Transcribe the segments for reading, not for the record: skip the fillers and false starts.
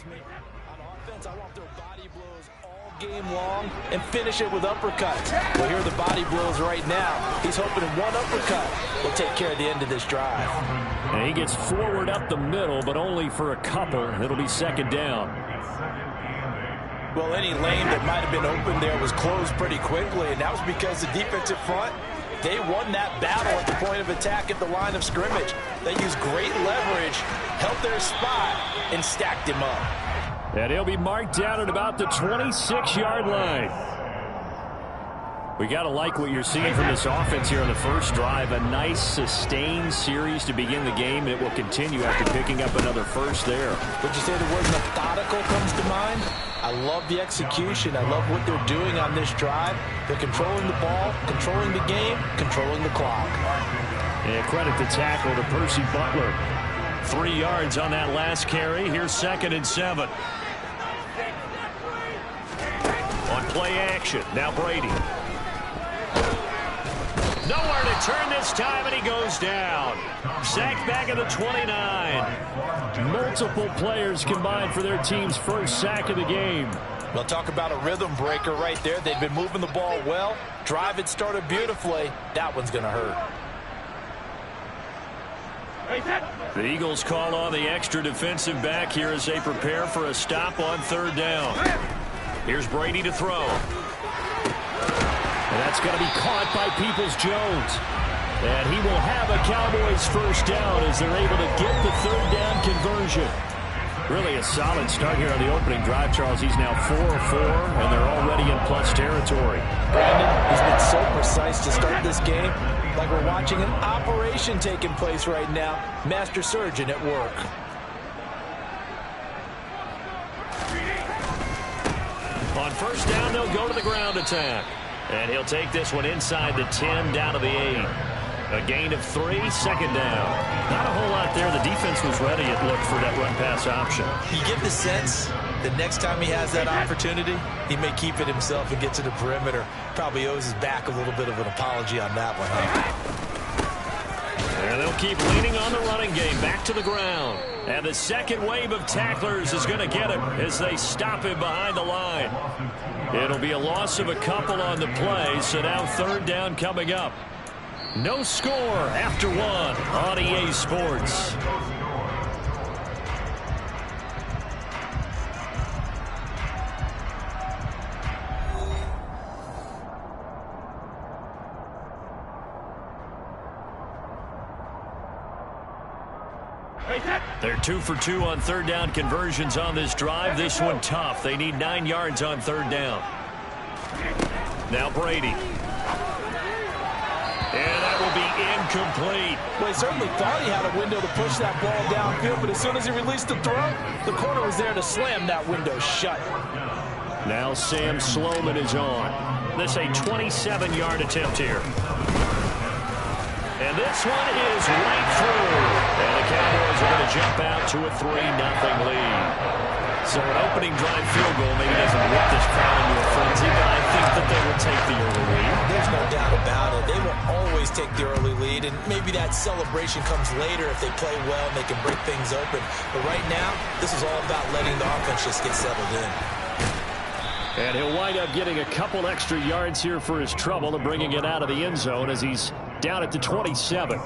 On offense, I want their body blows all game long and finish it with uppercuts. Well, here are the body blows right now. He's hoping one uppercut will take care of the end of this drive. And he gets forward up the middle, but only for a couple. It'll be second down. Well, any lane that might have been open there was closed pretty quickly, and that was because the defensive front, they won that battle at the point of attack at the line of scrimmage. They used great leverage, held their spot, and stacked him up. And he'll be marked down at about the 26-yard line. We got to like what you're seeing from this offense here on the first drive. A nice, sustained series to begin the game, and it will continue after picking up another first there. Would you say the word methodical comes to mind? I love the execution. I love what they're doing on this drive. They're controlling the ball, controlling the game, controlling the clock. And credit the tackle to Percy Butler. 3 yards on that last carry. Here's 2nd and 7. On play action. Now Brady. Nowhere to turn this time, and he goes down. Sacked back at the 29. Multiple players combined for their team's first sack of the game. Well, talk about a rhythm breaker right there. They've been moving the ball well. Drive had started beautifully. That one's going to hurt. The Eagles call on the extra defensive back here as they prepare for a stop on 3rd down. Here's Brady to throw. And that's going to be caught by Peoples-Jones. And he will have a Cowboys first down as they're able to get the 3rd down conversion. Really a solid start here on the opening drive, Charles. He's now 4 of 4, and they're already in plus territory. Brandon, he's been so precise to start this game. Like we're watching an operation taking place right now. Master surgeon at work. On first down, they'll go to the ground attack. And he'll take this one inside the 10, down to the 8. A gain of 3, 2nd down. Not a whole lot there. The defense was ready, it looked, for that run-pass option. You get the sense that next time he has that opportunity, he may keep it himself and get to the perimeter. Probably owes his back a little bit of an apology on that one, huh? And they'll keep leaning on the running game. Back to the ground. And the second wave of tacklers is going to get him as they stop him behind the line. It'll be a loss of a couple on the play, so now 3rd down coming up. No score after 1 on EA Sports. They're 2 for 2 on 3rd down conversions on this drive. This one tough. They need 9 yards on 3rd down. Now Brady. And that will be incomplete. Well, he certainly thought he had a window to push that ball downfield, but as soon as he released the throw, the corner was there to slam that window shut. Now Sam Sloman is on. This a 27-yard attempt here. And this one is right through. And the Cowboys are going to jump out to a 3-0 lead. So an opening drive field goal maybe doesn't whip this crowd into a frenzy, but I think that they will take the early lead. There's no doubt about it. They will always take the early lead, and maybe that celebration comes later if they play well and they can break things open. But right now, this is all about letting the offense just get settled in. And he'll wind up getting a couple extra yards here for his trouble and bringing it out of the end zone as he's down at the 27.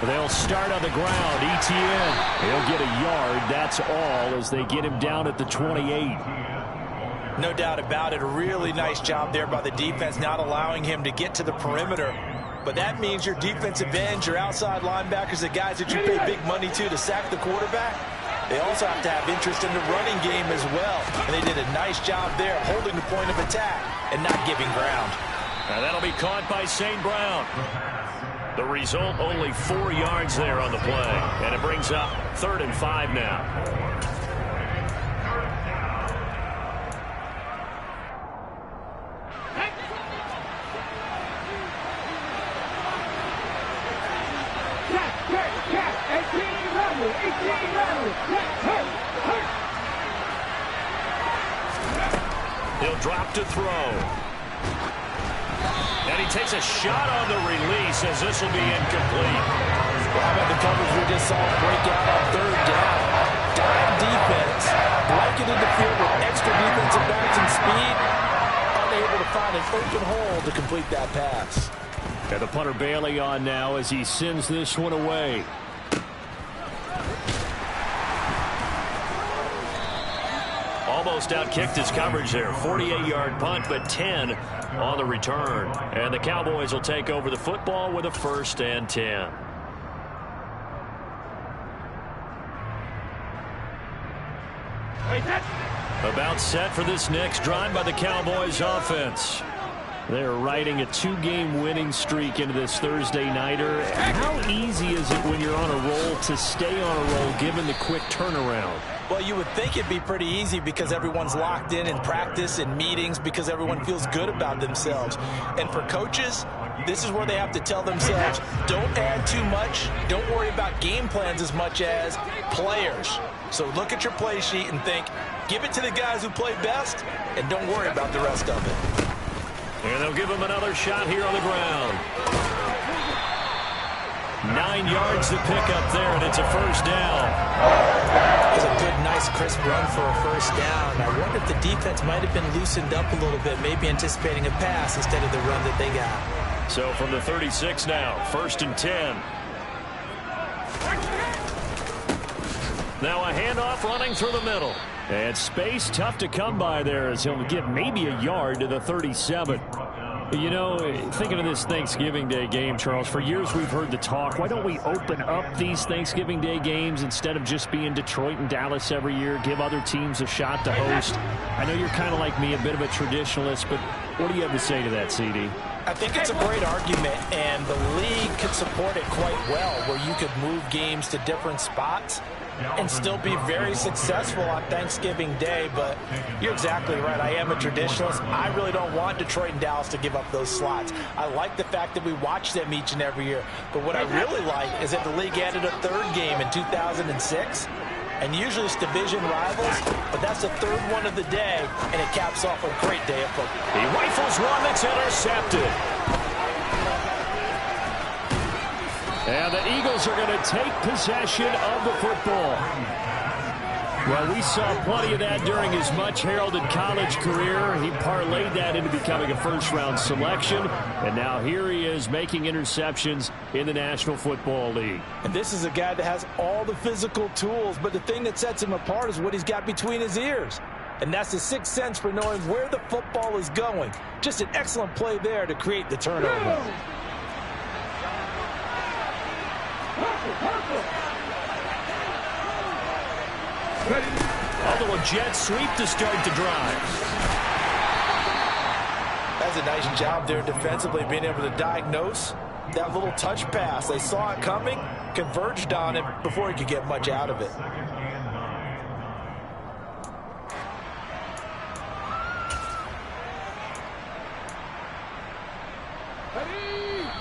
They'll start on the ground. ETN. He'll get a yard. That's all as they get him down at the 28. No doubt about it. A really nice job there by the defense, not allowing him to get to the perimeter. But that means your defensive ends, your outside linebackers, the guys that you pay big money to sack the quarterback, they also have to have interest in the running game as well. And they did a nice job there holding the point of attack and not giving ground. And that'll be caught by St. Brown. The result, only 4 yards there on the play. And it brings up 3rd and 5 now. He'll drop to throw. And he takes a shot on the release as this will be incomplete. Well, how about the coverage we just saw break out on third down? Dime defense, blanketed the field with extra defensive backs and speed, unable to find an open hole to complete that pass. And the punter Bailey on now as he sends this one away. Almost outkicked his coverage there. 48-yard punt, but 10 on the return. And the Cowboys will take over the football with a 1st and 10. About set for this next drive by the Cowboys offense. They're riding a 2-game winning streak into this Thursday nighter. How easy is it when you're on a roll to stay on a roll given the quick turnaround? Well, you would think it'd be pretty easy because everyone's locked in practice and meetings because everyone feels good about themselves. And for coaches, this is where they have to tell themselves, don't add too much. Don't worry about game plans as much as players. So look at your play sheet and think, give it to the guys who play best and don't worry about the rest of it. And they'll give him another shot here on the ground. 9 yards to pick up there, and it's a 1st down. It was a good, nice, crisp run for a 1st down. I wonder if the defense might have been loosened up a little bit, maybe anticipating a pass instead of the run that they got. So from the 36 now, 1st and 10. Now a handoff running through the middle. And space tough to come by there as he'll get maybe a yard to the 37. You know, thinking of this Thanksgiving Day game, Charles, for years we've heard the talk, why don't we open up these Thanksgiving Day games instead of just being Detroit and Dallas every year, give other teams a shot to host? I know you're kind of like me, a bit of a traditionalist, but what do you have to say to that, CD? I think it's a great argument, and the league could support it quite well, where you could move games to different spots and still be very successful on Thanksgiving Day. But you're exactly right. I am a traditionalist. I really don't want Detroit and Dallas to give up those slots. I like the fact that we watch them each and every year. But what I really like is that the league added a 3rd game in 2006. And usually it's division rivals, but that's the 3rd one of the day, and it caps off a great day of football. He rifles one that's intercepted. And the Eagles are going to take possession of the football. Well, we saw plenty of that during his much-heralded college career. He parlayed that into becoming a 1st-round selection. And now here he is making interceptions in the National Football League. And this is a guy that has all the physical tools, but the thing that sets him apart is what he's got between his ears. And that's the 6th sense for knowing where the football is going. Just an excellent play there to create the turnover. A little jet sweep to start the drive. That's a nice job there defensively, being able to diagnose that little touch pass. They saw it coming, converged on it before he could get much out of it.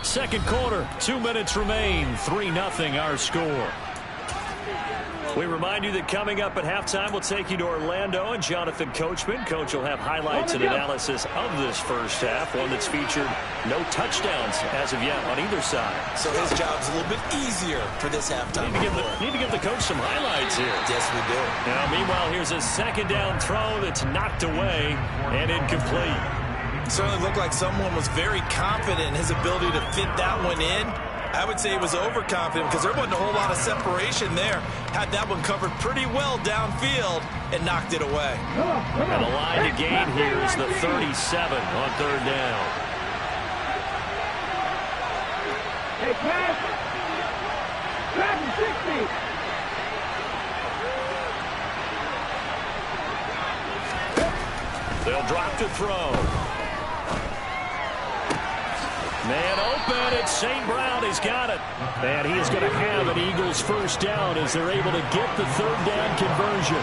Second quarter, 2 minutes remain, 3-0 our score. We remind you that coming up at halftime, we'll take you to Orlando and Jonathan Coachman. Coach will have highlights and analysis of this 1st half, one that's featured no touchdowns as of yet on either side. So his job's a little bit easier for this halftime. Need to give the coach some highlights here. Yes, we do. Now, meanwhile, here's a 2nd down throw that's knocked away and incomplete. Certainly looked like someone was very confident in his ability to fit that one in. I would say he was overconfident because there wasn't a whole lot of separation there. Had that one covered pretty well downfield and knocked it away. And the line to gain here is the 37 on 3rd down. Hey, pass! Pass 60! They'll drop to throw. Man open, it's St. Brown. He's got it. And he is going to have an Eagles 1st down as they're able to get the 3rd down conversion.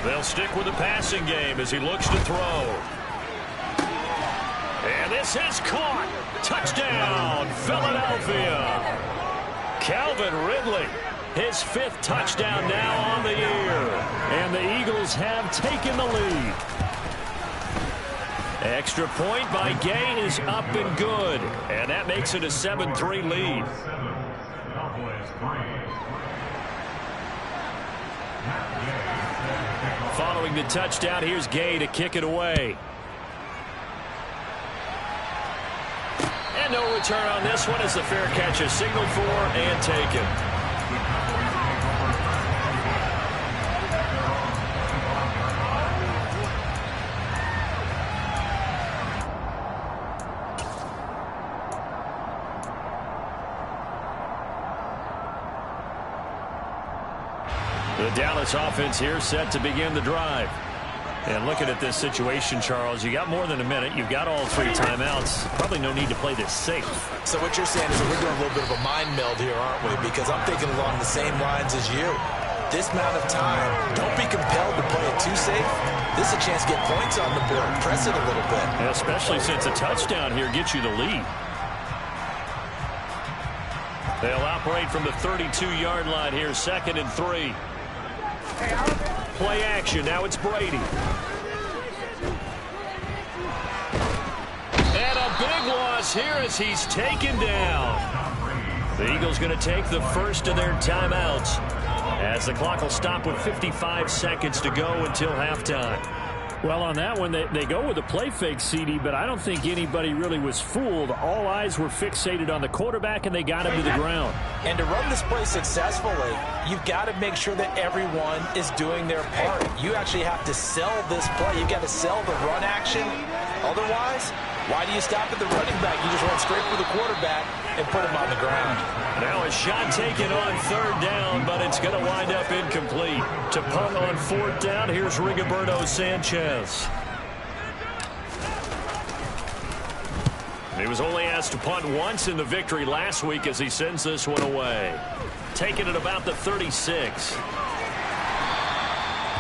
They'll stick with the passing game as he looks to throw. And this is caught. Touchdown, Philadelphia. Calvin Ridley His 5th touchdown now on the year. And the Eagles have taken the lead. Extra point by Gay is up and good. And that makes it a 7-3 lead. Following the touchdown, here's Gay to kick it away. And no return on this one as the fair catch is signaled for and taken. The Dallas offense here set to begin the drive. And looking at this situation, Charles, you got more than a minute. You've got all 3 timeouts. Probably no need to play this safe. So what you're saying is that we're doing a little bit of a mind meld here, aren't we? Because I'm thinking along the same lines as you. This amount of time, don't be compelled to play it too safe. This is a chance to get points on the board. Press it a little bit. And especially since a touchdown here gets you the lead. They'll operate from the 32-yard line here, 2nd and 3. Play action. Now it's Brady. And a big loss here as he's taken down. The Eagles going to take the first of their timeouts as the clock will stop with 55 seconds to go until halftime. Well, on that one, they go with a play fake, CD, but I don't think anybody really was fooled. All eyes were fixated on the quarterback, and they got him to the ground. And to run this play successfully, you've got to make sure that everyone is doing their part. You actually have to sell this play. You've got to sell the run action. Otherwise, why do you stop at the running back? You just run straight for the quarterback and put him on the ground. Now a shot taken on 3rd down, but it's going to wind up incomplete. To punt on 4th down, here's Rigoberto Sanchez. He was only asked to punt once in the victory last week as he sends this one away. Taking it about the 36.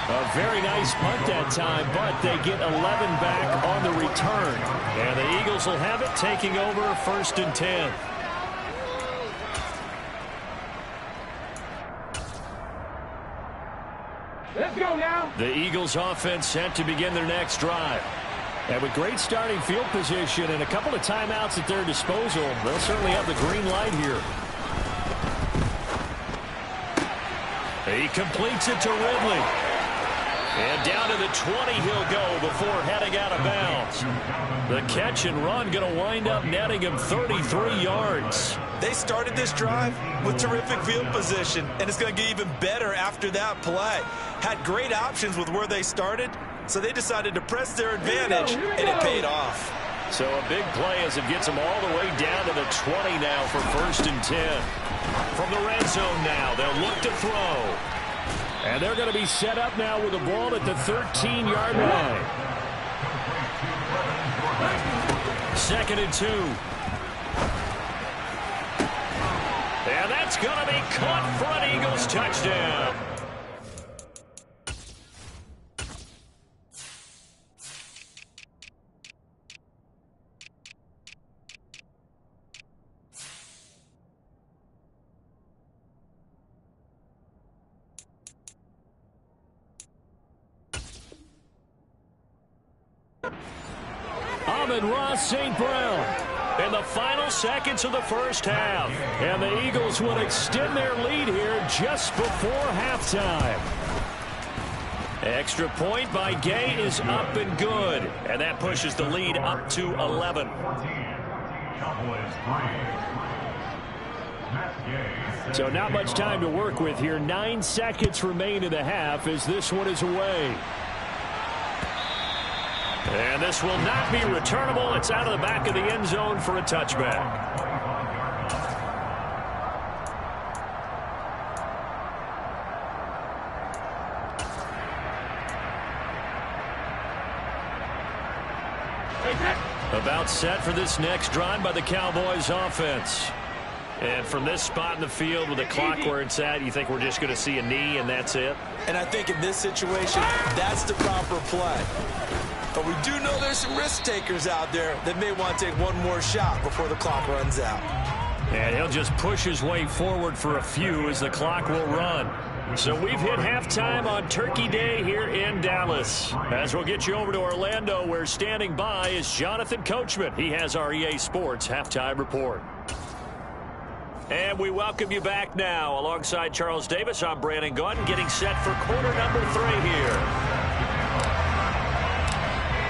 A very nice punt that time, but they get 11 back on the return. And the Eagles will have it, taking over 1st and 10. Let's go now. The Eagles offense set to begin their next drive. And with great starting field position and a couple of timeouts at their disposal, they'll certainly have the green light here. He completes it to Ridley. And down to the 20 he'll go before heading out of bounds. The catch and run going to wind up netting him 33 yards. They started this drive with terrific field position, and it's going to get even better after that play. Had great options with where they started, so they decided to press their advantage, and it paid off. So a big play as it gets them all the way down to the 20 now for 1st and 10. From the red zone now, they'll look to throw. And they're going to be set up now with the ball at the 13-yard line. 2nd and 2. And that's going to be caught for an Eagles touchdown. Ross St. Brown in the final seconds of the first half. And the Eagles will extend their lead here just before halftime. Extra point by Gay is up and good. And that pushes the lead up to 11. So not much time to work with here. 9 seconds remain in the half as this one is away. And this will not be returnable. It's out of the back of the end zone for a touchback. About set for this next drive by the Cowboys offense. And from this spot in the field with the clock where it's at, you think we're just going to see a knee and that's it? And I think in this situation, that's the proper play. But we do know there's some risk takers out there that may want to take one more shot before the clock runs out. And he'll just push his way forward for a few as the clock will run. So we've hit halftime on Turkey Day here in Dallas. As we'll get you over to Orlando, where standing by is Jonathan Coachman. He has our EA Sports Halftime Report. And we welcome you back now. Alongside Charles Davis, I'm Brandon Gaudin, getting set for quarter number 3 here.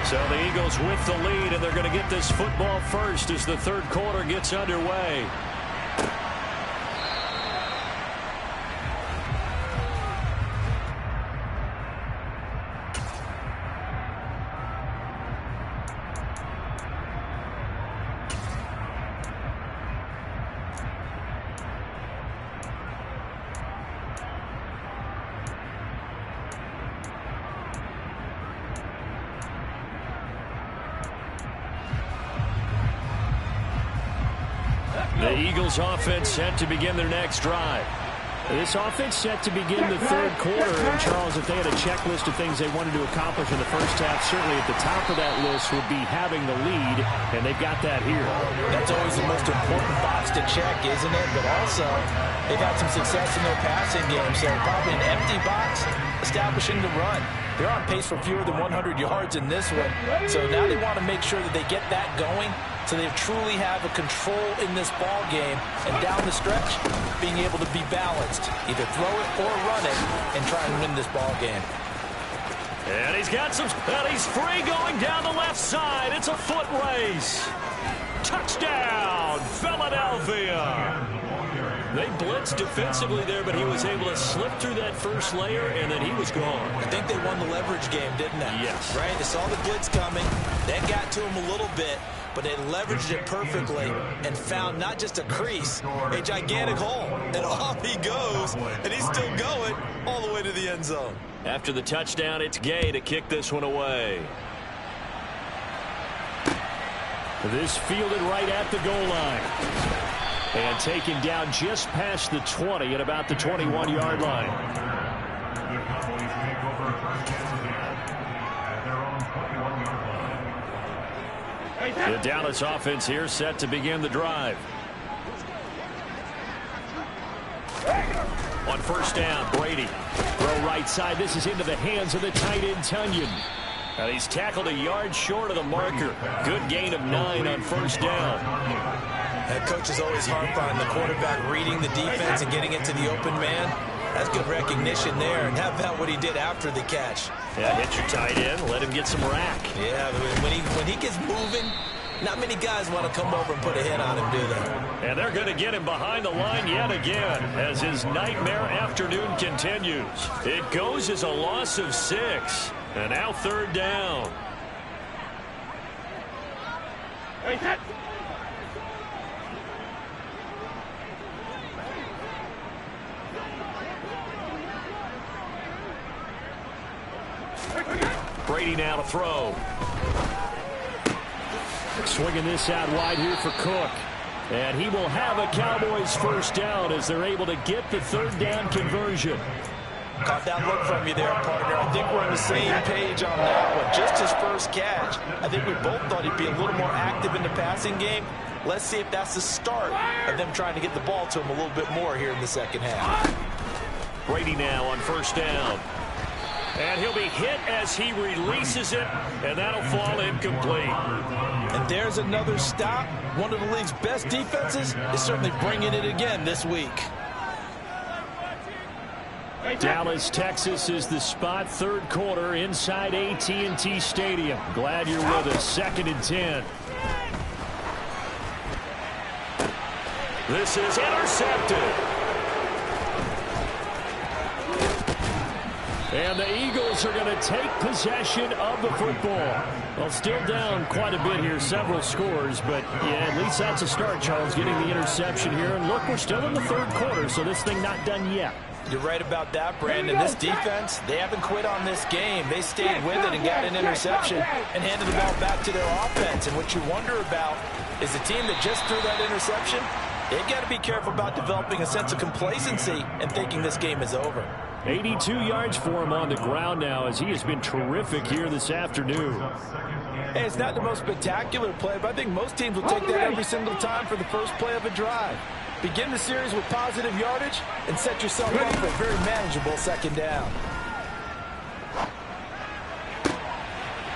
So the Eagles with the lead, and they're going to get this football first as the third quarter gets underway. The Eagles offense set to begin their next drive. This offense set to begin the third quarter. And, Charles, if they had a checklist of things they wanted to accomplish in the first half, certainly at the top of that list would be having the lead, and they've got that here. That's always the most important box to check, isn't it? But also, they've had some success in their passing game, so probably an empty box establishing the run. They're on pace for fewer than 100 yards in this one, so now they want to make sure that they get that going so they truly have a control in this ball game, and down the stretch, being able to be balanced, either throw it or run it, and try and win this ball game. And he's got some, and he's free going down the left side. It's a foot race. Touchdown, Philadelphia. They blitzed defensively there, but he was able to slip through that first layer, and then he was gone. I think they won the leverage game, didn't they? Yes. Right? They saw the blitz coming. That got to him a little bit, but they leveraged it perfectly and found not just a crease, a gigantic hole. And off he goes, and he's still going all the way to the end zone. After the touchdown, it's Gay to kick this one away. This fielded right at the goal line. And taken down just past the 20 at about the 21-yard line. The Dallas offense here set to begin the drive. On first down, Brady. Throw right side. This is into the hands of the tight end, Tunyon. And he's tackled a yard short of the marker. Good gain of 9 on first down. Head coaches always harp on the quarterback reading the defense and getting it to the open man. That's good recognition there, and how about what he did after the catch? Yeah, hit your tight end, let him get some rack. Yeah, when he gets moving, not many guys want to come over and put a hit on him, do they? And they're going to get him behind the line yet again as his nightmare afternoon continues. It goes as a loss of 6, and now third down. Hey, set. Brady now to throw. Swinging this out wide here for Cook. And he will have a Cowboys first down as they're able to get the third down conversion. Caught that look from you there, partner. I think we're on the same page on that one. Just his first catch. I think we both thought he'd be a little more active in the passing game. Let's see if that's the start of them trying to get the ball to him a little bit more here in the second half. Brady now on first down. And he'll be hit as he releases it, and that'll fall incomplete. And there's another stop. One of the league's best defenses is certainly bringing it again this week. Dallas, Texas is the spot, third quarter inside AT&T Stadium. Glad you're with us. 2nd and 10. This is intercepted. And the Eagles are going to take possession of the football. Well, still down quite a bit here, several scores, but yeah, at least that's a start, Charles, getting the interception here. And look, we're still in the third quarter, so this thing not done yet. You're right about that, Brandon. This defense, they haven't quit on this game. They stayed with it and got an interception and handed the ball back to their offense. And what you wonder about is the team that just threw that interception, they've got to be careful about developing a sense of complacency and thinking this game is over. 82 yards for him on the ground now as he has been terrific here this afternoon. Hey, it's not the most spectacular play, but I think most teams will take that every single time for the first play of a drive. Begin the series with positive yardage and set yourself up for a very manageable second down.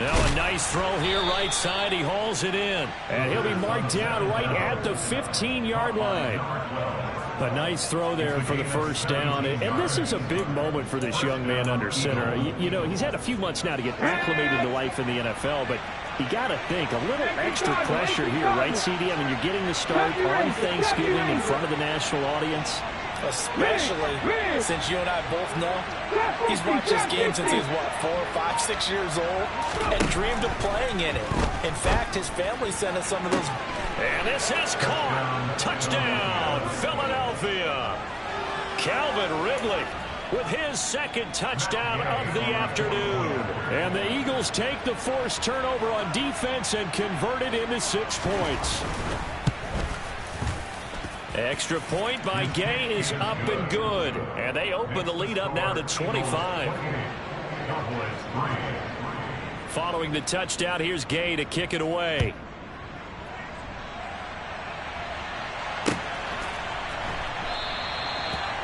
Now a nice throw here right side. He hauls it in. And he'll be marked down right at the 15-yard line. A nice throw there for the first down. And this is a big moment for this young man under center. You know, he's had a few months now to get acclimated to life in the NFL, but you got to think, a little extra pressure here, right, CD? I mean, you're getting the start on Thanksgiving in front of the national audience. Especially since you and I both know he's watched this game since he was, what, 4, 5, 6 years old and dreamed of playing in it. In fact, his family sent us some of those. And this is caught. Touchdown, Philadelphia. Calvin Ridley with his second touchdown of the afternoon. And the Eagles take the forced turnover on defense and convert it into 6 points. Extra point by Gay is up and good. And they open the lead up now to 25. Following the touchdown, here's Gay to kick it away.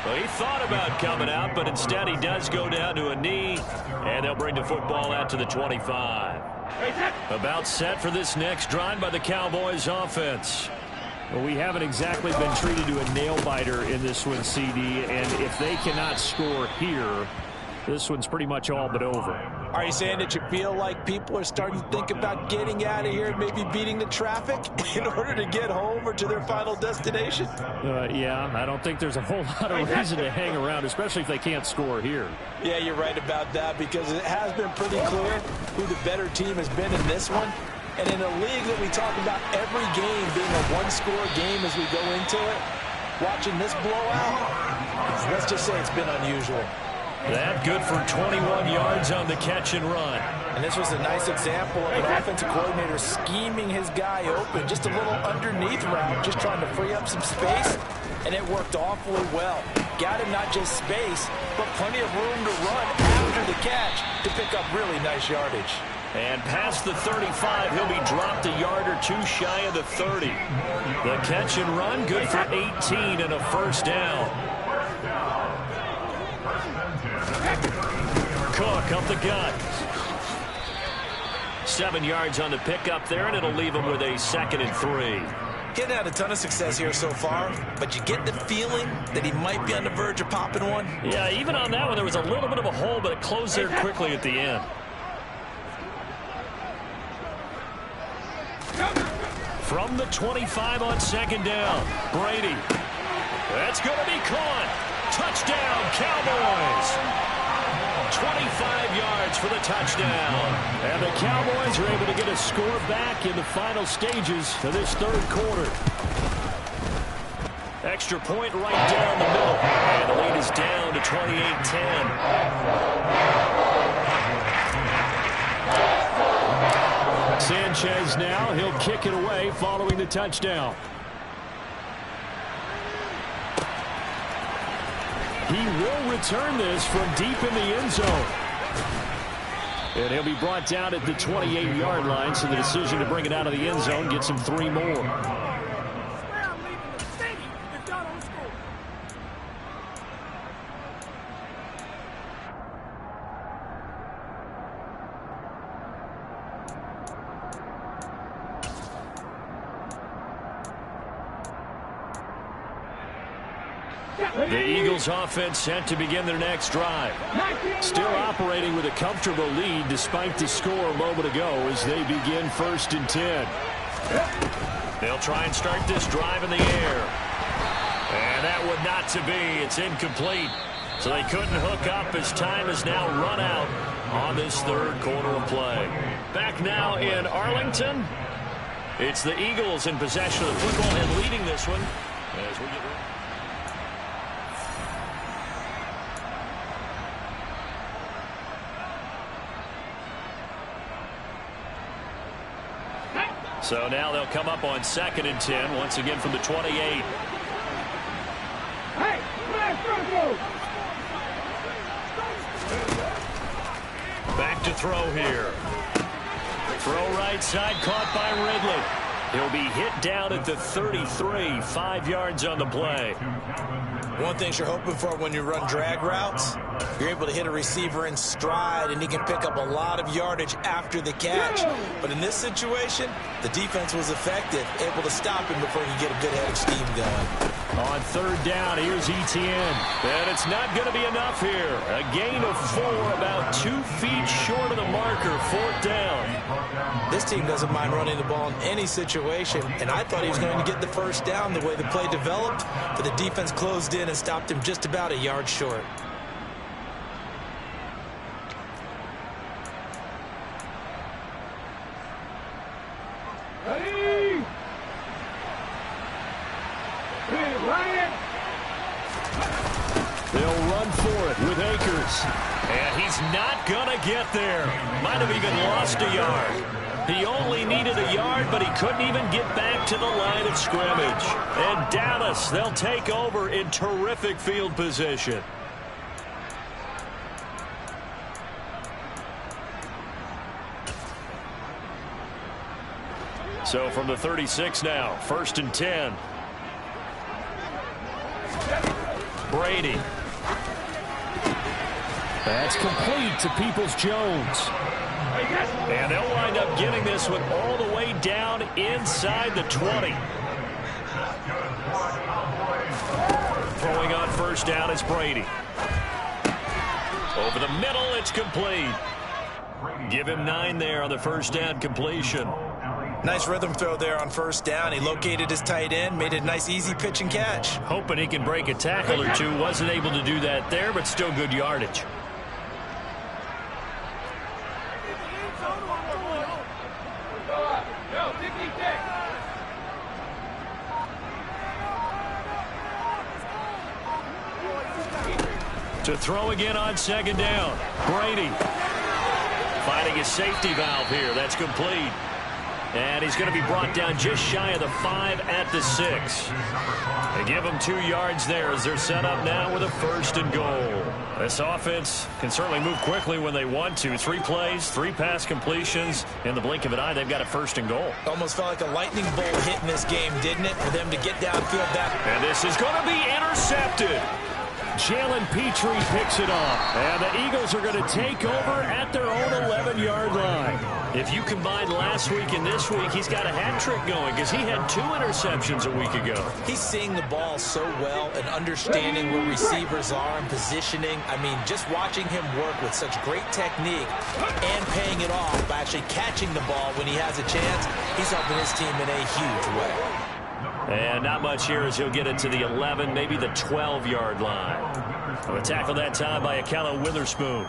Well, he thought about coming out, but instead he does go down to a knee, and they'll bring the football out to the 25. About set for this next drive by the Cowboys offense. Well, we haven't exactly been treated to a nail-biter in this one, CD, and if they cannot score here, this one's pretty much all but over. Are you saying that you feel like people are starting to think about getting out of here and maybe beating the traffic in order to get home or to their final destination? Yeah, I don't think there's a whole lot of reason to hang around, especially if they can't score here. Yeah, you're right about that, because it has been pretty clear who the better team has been in this one. And in a league that we talk about every game being a one-score game as we go into it, watching this blowout, let's just say it's been unusual. That good for 21 yards on the catch and run. And this was a nice example of an offensive coordinator scheming his guy open. Just a little underneath route, just trying to free up some space, and it worked awfully well. Got him not just space, but plenty of room to run after the catch to pick up really nice yardage. And past the 35, he'll be dropped a yard or two shy of the 30. The catch and run, good for 18 and a first down. Cook up the gut. 7 yards on the pickup there, and it'll leave him with a 2nd and 3. Getting had a ton of success here so far, but you get the feeling that he might be on the verge of popping one. Yeah, even on that one, there was a little bit of a hole, but it closed there quickly at the end. From the 25 on 2nd down, Brady. That's going to be caught. Touchdown, Cowboys. 25 yards for the touchdown. And the Cowboys are able to get a score back in the final stages of this third quarter. Extra point right down the middle. And the lead is down to 28-10. Sanchez now, he'll kick it away following the touchdown. He will return this from deep in the end zone. And he'll be brought down at the 28-yard line, so the decision to bring it out of the end zone gets him 3 more. The Eagles offense set to begin their next drive. Still operating with a comfortable lead despite the score a moment ago as they begin 1st and 10. They'll try and start this drive in the air. And that would not to be. It's incomplete. So they couldn't hook up as time is now run out on this third quarter of play. Back now in Arlington. It's the Eagles in possession of the football and leading this one as we get ready. So now they'll come up on 2nd and 10, once again from the 28. Back to throw here. Throw right side, caught by Ridley. He'll be hit down at the 33, 5 yards on the play. One thing you're hoping for when you run drag routes, you're able to hit a receiver in stride, and he can pick up a lot of yardage after the catch. But in this situation, the defense was effective, able to stop him before he could get a good head of steam going. On third down, here's Etienne. And it's not going to be enough here. A gain of 4, about 2 feet short of the marker, fourth down. This team doesn't mind running the ball in any situation, and I thought he was going to get the first down the way the play developed, but the defense closed in and stopped him just about a yard short. They'll run for it with Akers. And he's not going to get there. Might have even lost a yard. He only needed a yard, but he couldn't even get back to the line of scrimmage. And Dallas, they'll take over in terrific field position. So from the 36 now, 1st and 10. Brady. That's complete to Peoples-Jones. And they'll wind up getting this one all the way down inside the 20. Throwing on first down is Brady. Over the middle, it's complete. Give him 9 there on the first down completion. Nice rhythm throw there on first down. He located his tight end, made it a nice easy pitch and catch. Hoping he can break a tackle or two. Wasn't able to do that there, but still good yardage. To throw again on second down. Brady finding his safety valve here. That's complete. And he's going to be brought down just shy of the 5 at the 6. They give him 2 yards there as they're set up now with a 1st and goal. This offense can certainly move quickly when they want to. 3 plays, 3 pass completions. In the blink of an eye, they've got a 1st and goal. Almost felt like a lightning bolt hit in this game, didn't it? For them to get downfield that. And this is going to be intercepted. Jalen Petrie picks it off. And the Eagles are going to take over at their own 11-yard line. If you combine last week and this week, he's got a hat trick going because he had 2 interceptions a week ago. He's seeing the ball so well and understanding where receivers are and positioning. I mean, just watching him work with such great technique and paying it off by actually catching the ball when he has a chance, he's helping his team in a huge way. And not much here as he'll get it to the 11, maybe the 12-yard line. A tackle that time by Akella Witherspoon.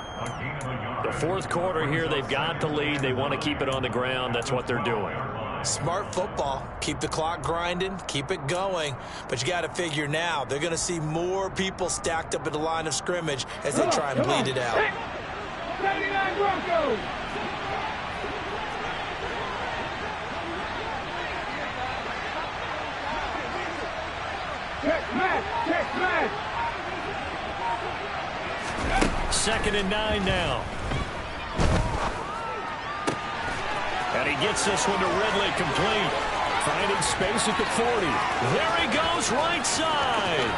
The 4th quarter here, they've got the lead. They want to keep it on the ground. That's what they're doing. Smart football. Keep the clock grinding. Keep it going. But you got to figure now, they're going to see more people stacked up at the line of scrimmage as they try and bleed it out. 79 Broncos. Check man. 2nd and 9 now. And he gets this one to Ridley complete. Finding space at the 40. There he goes, right side.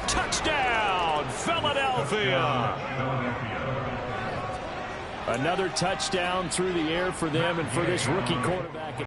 Touchdown, Philadelphia. Another touchdown through the air for them and for this rookie quarterback.